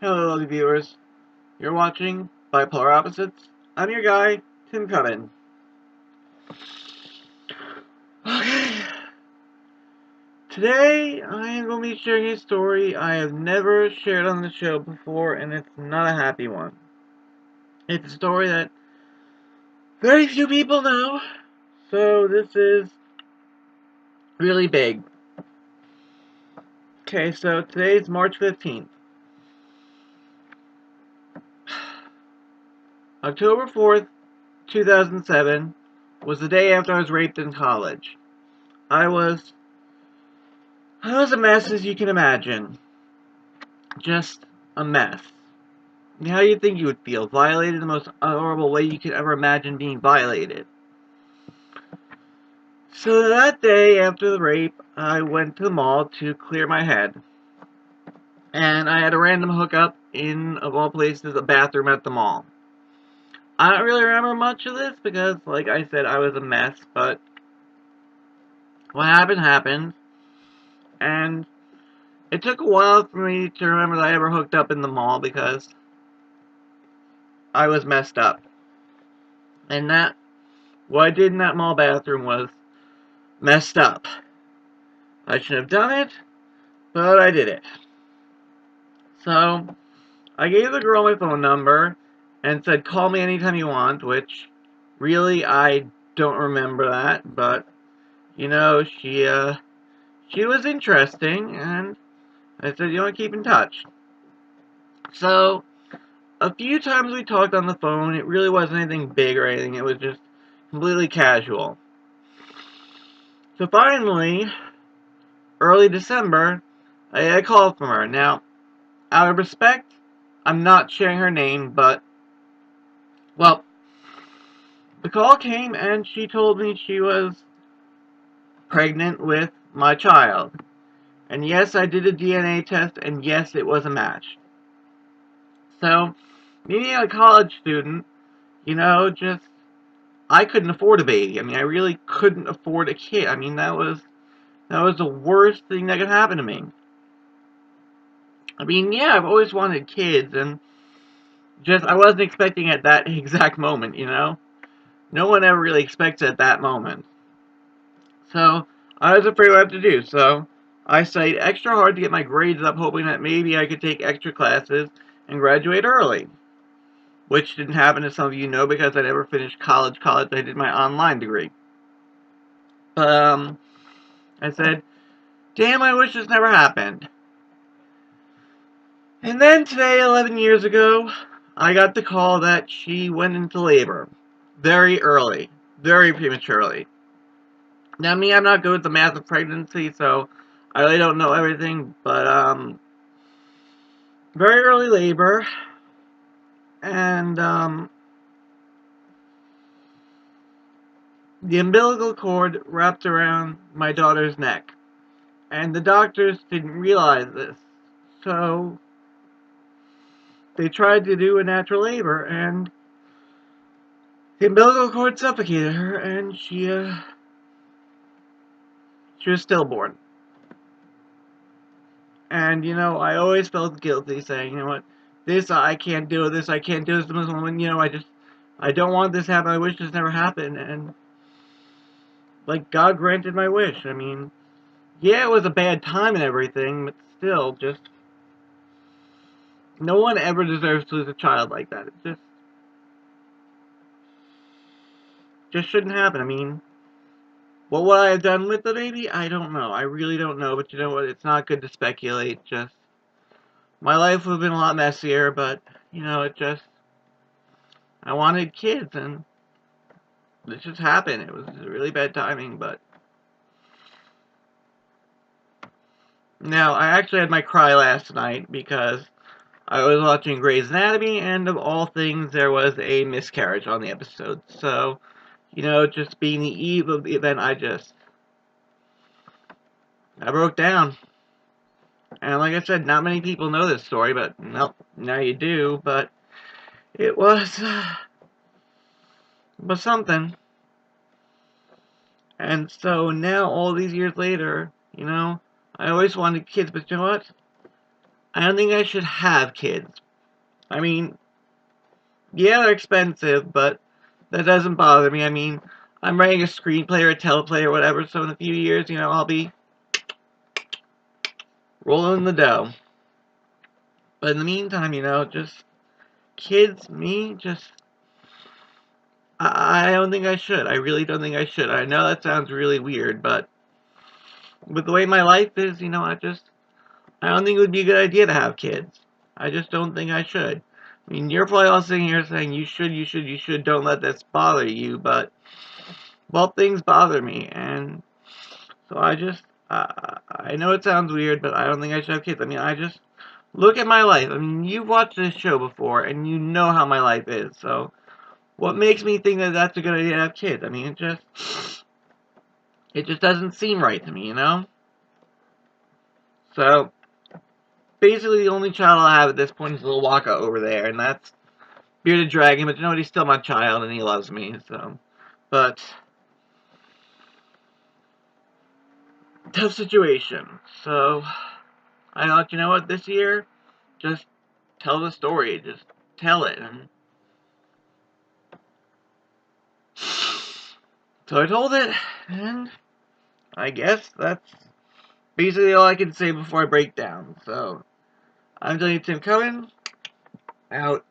Hello, lovely viewers. You're watching Bipolar Opposites. I'm your guy, Tim Cummin. Okay. Today, I am going to be sharing a story I have never shared on the show before, and it's not a happy one. It's a story that very few people know, so this is really big. Okay, so today's March 15th. October 4th, 2007 was the day after I was raped in college. I was a mess, as you can imagine. Just a mess. How do you think you would feel? Violated in the most horrible way you could ever imagine being violated. So that day after the rape, I went to the mall to clear my head. And I had a random hookup in, of all places, a bathroom at the mall. I don't really remember much of this because, like I said, I was a mess, but what happened happened. And it took a while for me to remember that I ever hooked up in the mall because I was messed up. And that, what I did in that mall bathroom was messed up. I shouldn't have done it, but I did it. So, I gave the girl my phone number and said, call me anytime you want, which, really, I don't remember that, but, she was interesting, and I said, you want to keep in touch. So, a few times we talked on the phone. It really wasn't anything big or anything. It was just completely casual. So finally, early December, I had a call from her. Now, out of respect, I'm not sharing her name, but, well, the call came and she told me she was pregnant with my child. And yes, I did a DNA test, and yes, it was a match. So, being a college student, just, I couldn't afford a baby. I mean, I really couldn't afford a kid. I mean, that was the worst thing that could happen to me. I mean, yeah, I've always wanted kids, and just, I wasn't expecting at that exact moment. No one ever really expects at that moment. So, I was afraid what I have to do, so I studied extra hard to get my grades up, hoping that maybe I could take extra classes and graduate early. Which didn't happen, as some of you know, because I never finished college. I did my online degree. But, I said, damn, I wish this never happened. And then today, 11 years ago, I got the call that she went into labor. Very early. Very prematurely. Now, me, I'm not good with the math of pregnancy, so I really don't know everything, but, very early labor, and, the umbilical cord wrapped around my daughter's neck. And the doctors didn't realize this, so they tried to do a natural labor, and the umbilical cord suffocated her, and she was stillborn. And, I always felt guilty saying, what, this I can't do, this I can't do, this woman, I don't want this to happen, I wish this never happened, and, like, God granted my wish. I mean, yeah, it was a bad time and everything, but still, just, no one ever deserves to lose a child like that. It just shouldn't happen. I mean, what would I have done with the baby? I don't know. I really don't know, but you know what? It's not good to speculate. Just, my life would have been a lot messier, but, it just, I wanted kids, and this just happened. It was really bad timing, but. Now, I actually had my cry last night because I was watching Grey's Anatomy, and of all things, there was a miscarriage on the episode. So, just being the eve of the event, I broke down. And like I said, not many people know this story, but nope, now you do. But it was something. And so now, all these years later, I always wanted kids, but you know what? I don't think I should have kids. I mean, yeah, they're expensive, but that doesn't bother me. I mean, I'm writing a screenplay or a teleplay or whatever, so in a few years, I'll be rolling the dough. But in the meantime, just kids, me, just I don't think I should. I really don't think I should. I know that sounds really weird, but with the way my life is, I don't think it would be a good idea to have kids. I just don't think I should. I mean, you're probably all sitting here saying you should, you should, you should. Don't let this bother you, but both things bother me, and so I know it sounds weird, but I don't think I should have kids. I mean, I just look at my life. I mean, you've watched this show before, and you know how my life is. So, what makes me think that that's a good idea to have kids? I mean, it just doesn't seem right to me. So, basically, the only child I'll have at this point is little Waka over there, and that's bearded dragon. But he's still my child, and he loves me. So, but tough situation. So, I thought, what, this year, just tell the story. Just tell it. And so I told it, and I guess that's basically all I can say before I break down. So I'm telling you, Tim Cohen, out.